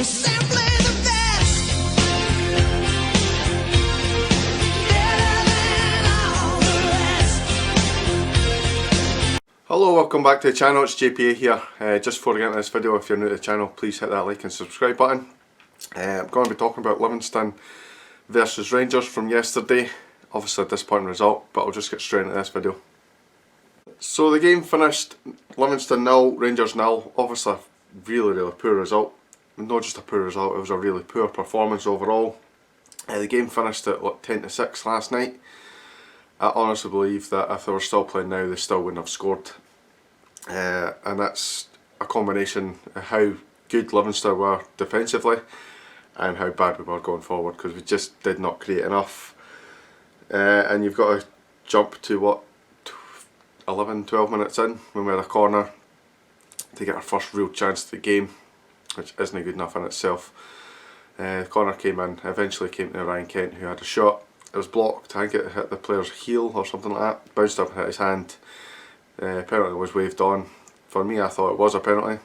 You're simply the best. Better than all the rest. Hello, welcome back to the channel. It's JPA here. Just before I get into this video, if you're new to the channel, please hit that like and subscribe button. I'm going to be talking about Livingston versus Rangers from yesterday. Obviously a disappointing result, but I'll just get straight into this video. So the game finished Livingston 0, Rangers 0. Obviously a really poor result. Not just a poor result, it was a really poor performance overall. The game finished at 10-6 last night. I honestly believe that if they were still playing now, they still wouldn't have scored. And that's a combination of how good Livingston were defensively and how bad we were going forward, because we just did not create enough. And you've got to jump to what, 11-12 minutes in when we had a corner to get our first real chance to the game, which isn't good enough in itself. The corner came in, eventually came to Ryan Kent, who had a shot. It was blocked. I think it hit the player's heel or something like that, bounced up and hit his hand. Penalty was waved on. For me, I thought it was a penalty.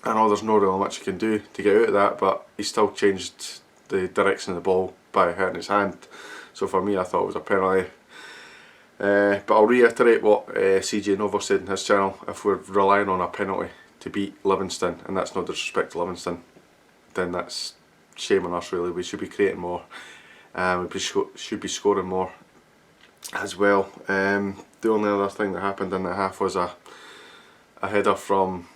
I know there's no really much you can do to get out of that, but he still changed the direction of the ball by hitting his hand. So for me, I thought it was a penalty. But I'll reiterate what CJ Novo said in his channel. If we're relying on a penalty to beat Livingston, and that's no disrespect to Livingston, then that's shame on us really. We should be creating more. We should be scoring more as well. The only other thing that happened in the half was a header from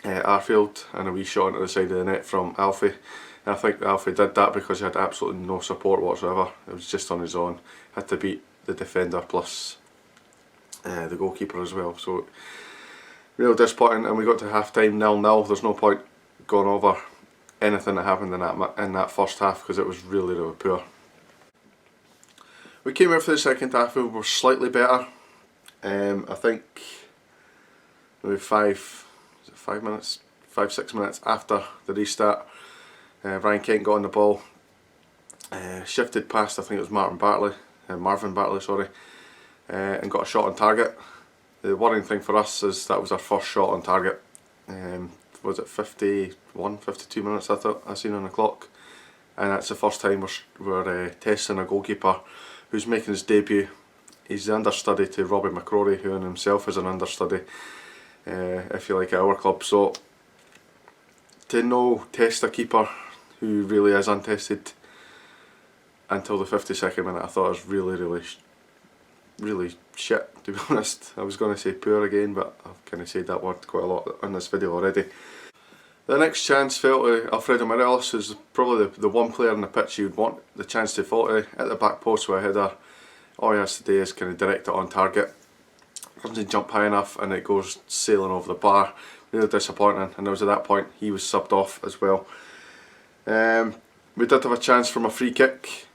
Arfield and a wee shot into the side of the net from Alfie. And I think Alfie did that because he had absolutely no support whatsoever. It was just on his own. Had to beat the defender plus the goalkeeper as well. So real disappointing. And we got to half time 0-0. There's no point going over anything that happened in that first half because it was really poor. We came out for the second half. We were slightly better. I think maybe 5-6 minutes after the restart, Ryan Kent got on the ball, shifted past, I think it was Marvin Bartley, and got a shot on target. The worrying thing for us is that was our first shot on target. Was it 51, 52 minutes I thought I seen on the clock, and that's the first time we're testing a goalkeeper who's making his debut. He's the understudy to Tony Macaroni, who in himself is an understudy, if you like, at our club. So to no test a keeper who really is untested until the 52nd minute, I thought it was really shit, to be honest. I was going to say poor again, but I've kind of said that word quite a lot in this video already. The next chance fell to Alfredo Morelos, who's probably the one player on the pitch you would want the chance to fall to, at the back post with a header. All he has to do is kind of direct it on target. Doesn't jump high enough and it goes sailing over the bar. Really disappointing, and it was at that point he was subbed off as well. We did have a chance from a free kick.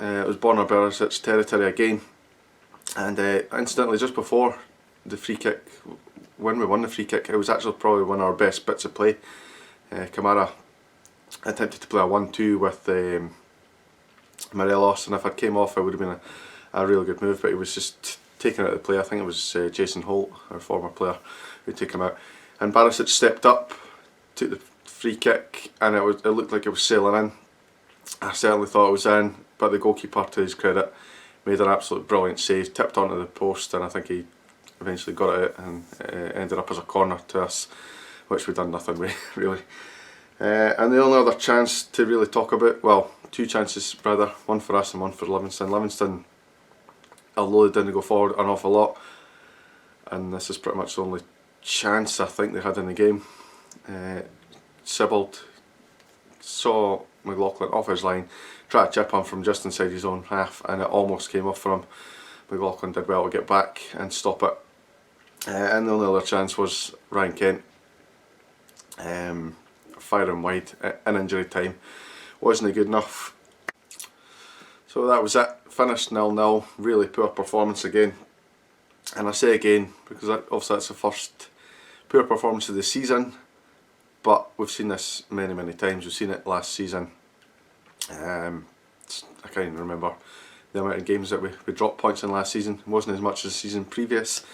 It was Borna Berisic's territory again, and instantly just before the free kick, when we won the free kick, it was actually probably one of our best bits of play. Kamara attempted to play a 1-2 with Morelos, and if it came off it would have been a really good move, but he was just taken out of the play. I think it was Jason Holt, our former player, who took him out. And Barisic stepped up, took the free kick, and it looked like it was sailing in. I certainly thought it was in, but the goalkeeper, to his credit, made an absolute brilliant save, tipped onto the post, and I think he eventually got it out and ended up as a corner to us, which we done nothing with really. And the only other chance to really talk about, well, two chances rather, one for us and one for Livingston. Livingston, although they didn't go forward an awful lot, and this is pretty much the only chance I think they had in the game. Sibbald saw McLaughlin off his line, tried to chip him from just inside his own half, and it almost came off for him. McLaughlin did well to get back and stop it. And the only other chance was Ryan Kent firing wide in injury time. Wasn't good enough. So that was it. Finished 0-0. Really poor performance again. And I say again because obviously that's the first poor performance of the season, but we've seen this many times. We've seen it last season. I can't even remember the amount of games that we dropped points in last season. It wasn't as much as the season previous,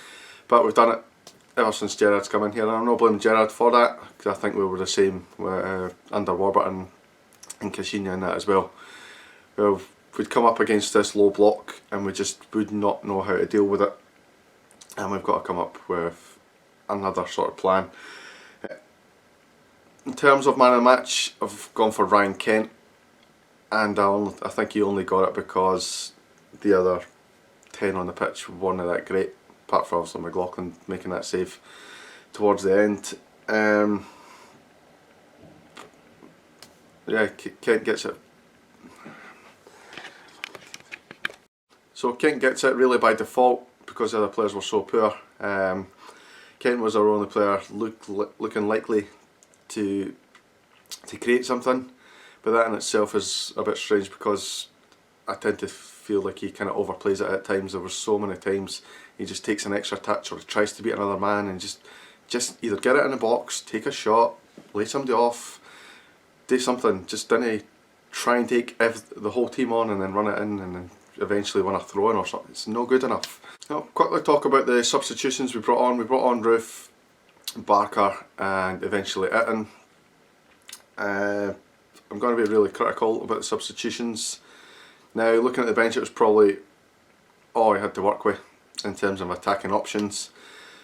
but we've done it ever since Gerrard's come in here, and I'm not blaming Gerrard for that, because I think we were the same under Warburton and Caixinha and that as well. We'd come up against this low block and we just would not know how to deal with it, and we've got to come up with another sort of plan. In terms of man of the match, I've gone for Ryan Kent, and I think he only got it because the other 10 on the pitch weren't that great, apart from obviously McLaughlin making that save towards the end. Yeah, Kent gets it. So Kent gets it really by default because the other players were so poor. Kent was our only player looking likely to create something, but that in itself is a bit strange because I tend to feel like he kind of overplays it at times. There were so many times he just takes an extra touch or tries to beat another man and just either get it in the box, take a shot, lay somebody off, do something. Just didn't try and take the whole team on and then run it in and then eventually win a throw-in or something. It's no good enough. Now, quickly talk about the substitutions we brought on. We brought on Roof, Barker and eventually Itten. I'm going to be really critical about the substitutions. Now, looking at the bench, it was probably all I had to work with in terms of attacking options.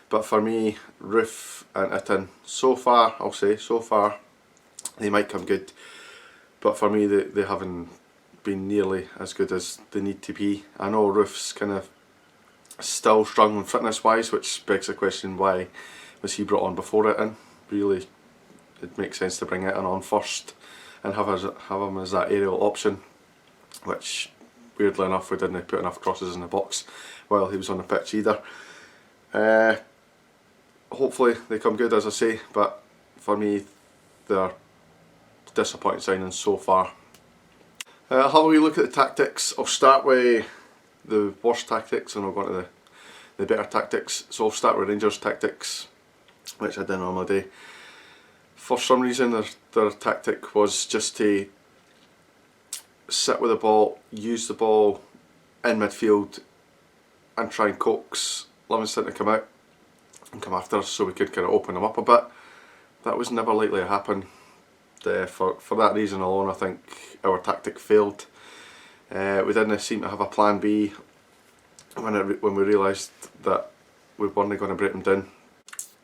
But for me, Roof and Itten, so far, I'll say, so far, they might come good. But for me, they haven't been nearly as good as they need to be. I know Roof's kind of still struggling fitness-wise, which begs the question, why was he brought on before Itten? Really, it makes sense to bring Itten on first and have him as that aerial option, which weirdly enough we didn't put enough crosses in the box while he was on the pitch either. Hopefully they come good, as I say, but for me they're disappointing signings so far. Have a wee look at the tactics. I'll start with the worst tactics and I'll go on to the better tactics. So I'll start with Rangers tactics, which I did normally do. For some reason their tactic was just to sit with the ball, use the ball in midfield and try and coax Livingston to come out and come after us so we could kind of open them up a bit. That was never likely to happen. For that reason alone, I think our tactic failed. We didn't seem to have a plan B when we realised that we weren't going to break them down.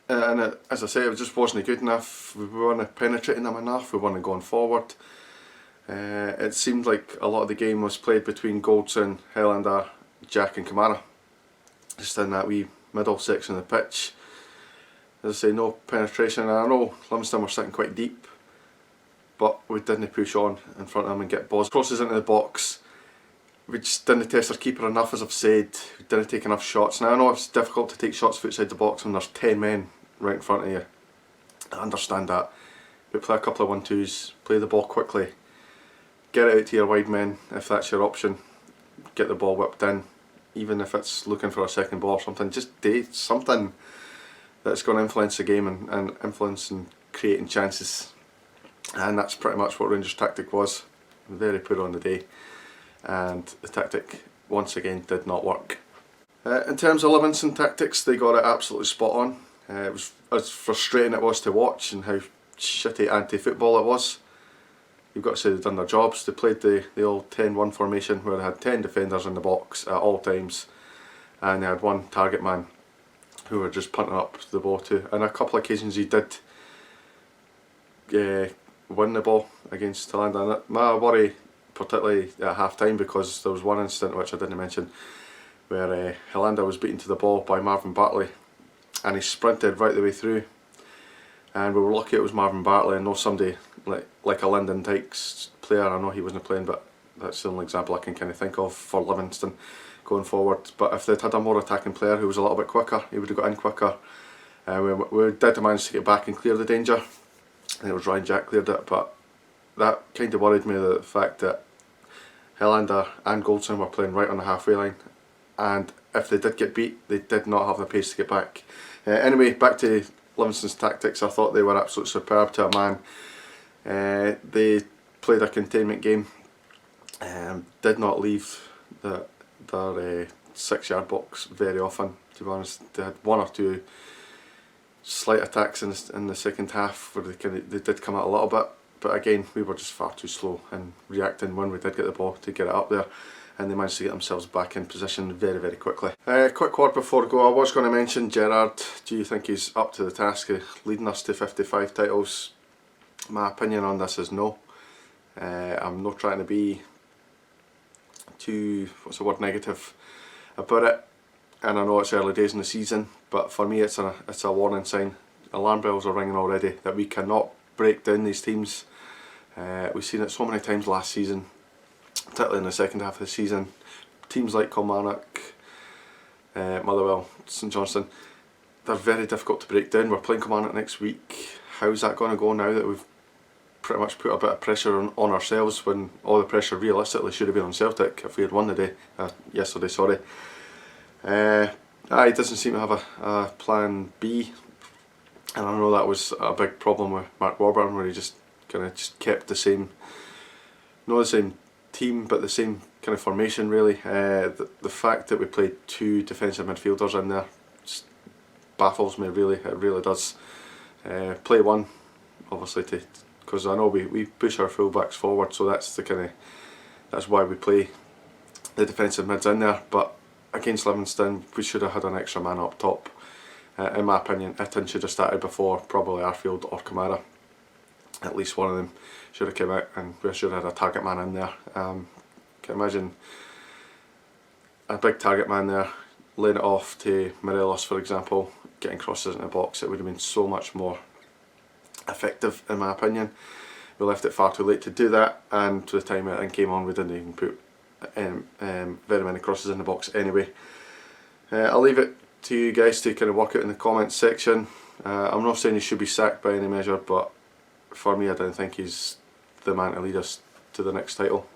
And as I say, it just wasn't good enough. We weren't penetrating them enough, we weren't going forward. It seemed like a lot of the game was played between Goldson, Helander, Jack and Kamara, just in that wee middle section of the pitch. As I say, no penetration, and I know Livingston were sitting quite deep, but we didn't push on in front of them and get balls. Crosses into the box, we just didn't test our keeper enough, as I've said. We didn't take enough shots. Now I know it's difficult to take shots outside the box when there's 10 men right in front of you. I understand that, but play a couple of 1-2s, play the ball quickly, get it out to your wide men if that's your option, get the ball whipped in, even if it's looking for a second ball or something. Just do something that's going to influence the game and influence and creating chances. And that's pretty much what Rangers' tactic was. Very poor on the day, and the tactic once again did not work. In terms of Livingston tactics, they got it absolutely spot on. It was as frustrating it was to watch and how shitty anti-football it was. You've got to say they've done their jobs. They played the old 10-1 formation where they had 10 defenders in the box at all times, and they had one target man who were just punting up the ball to. And a couple of occasions he did win the ball against Helander. And my worry, particularly at half time, because there was one incident which I didn't mention where Helander was beaten to the ball by Marvin Bartley and he sprinted right the way through, and we were lucky it was Marvin Bartley and not somebody like a Lyndon Dykes player. I know he wasn't playing, but that's the only example I can kind of think of for Livingston going forward. But if they'd had a more attacking player who was a little bit quicker, he would have got in quicker. We did manage to get back and clear the danger. I think it was Ryan Jack cleared it, but that kind of worried me, the fact that Helander and Goldson were playing right on the halfway line, and if they did get beat, they did not have the pace to get back. Anyway, back to Livingston's tactics. I thought they were absolutely superb to a man. They played a containment game, did not leave their 6-yard box very often, to be honest. They had one or two slight attacks in the second half where they did come out a little bit, but again we were just far too slow in reacting when we did get the ball to get it up there, and they managed to get themselves back in position very, very quickly. Quick word before I go, I was going to mention Gerrard. Do you think he's up to the task of leading us to 55 titles? My opinion on this is no. I'm not trying to be too, negative about it, and I know it's early days in the season, but for me it's a warning sign. Alarm bells are ringing already that we cannot break down these teams. We've seen it so many times last season, particularly in the second half of the season. Teams like Kilmarnock, Motherwell, St Johnstone, they're very difficult to break down. We're playing Kilmarnock next week. How's that going to go now that we've pretty much put a bit of pressure on ourselves, when all the pressure realistically should have been on Celtic if we had won the day, yesterday, sorry. It doesn't seem to have a plan B, and I know that was a big problem with Mark Warburton, where he just kept the same, not the same team, but the same kind of formation really. The fact that we played two defensive midfielders in there just baffles me really, it really does. Play one, obviously, because I know we push our full-backs forward, so that's why we play the defensive mids in there. But against Livingston, we should have had an extra man up top. In my opinion, Itten should have started before probably Arfield or Kamara. At least one of them should have come out, and we should have had a target man in there. Can imagine a big target man there, laying it off to Morelos, for example, getting crosses in the box. It would have been so much more effective, in my opinion. We left it far too late to do that, and to the time it came on, we didn't even put very many crosses in the box anyway. I'll leave it to you guys to kind of work out in the comments section. I'm not saying he should be sacked by any measure, but for me I don't think he's the man to lead us to the next title,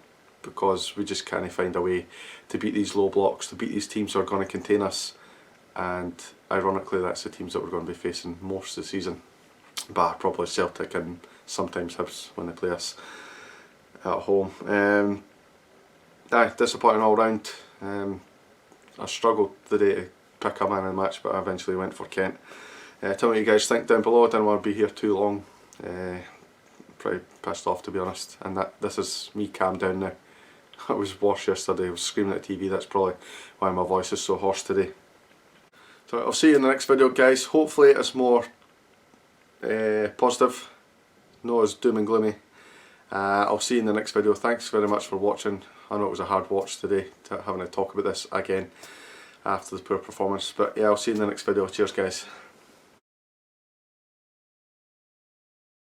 because we just can't find a way to beat these low blocks, to beat these teams who are going to contain us, and ironically that's the teams that we're going to be facing most of the season, bar probably Celtic and sometimes Hibs when they play us at home. Disappointing all round. I struggled the day to pick a man in the match, but I eventually went for Kent. Tell me what you guys think down below. I didn't want to be here too long. Pretty pissed off, to be honest, and this is me calmed down now. I was worse yesterday, I was screaming at the TV, that's probably why my voice is so hoarse today. So I'll see you in the next video, guys. Hopefully it's more positive, not as doom and gloomy. I'll see you in the next video. Thanks very much for watching. I know it was a hard watch today, having to talk about this again after the poor performance, but yeah, I'll see you in the next video. Cheers, guys.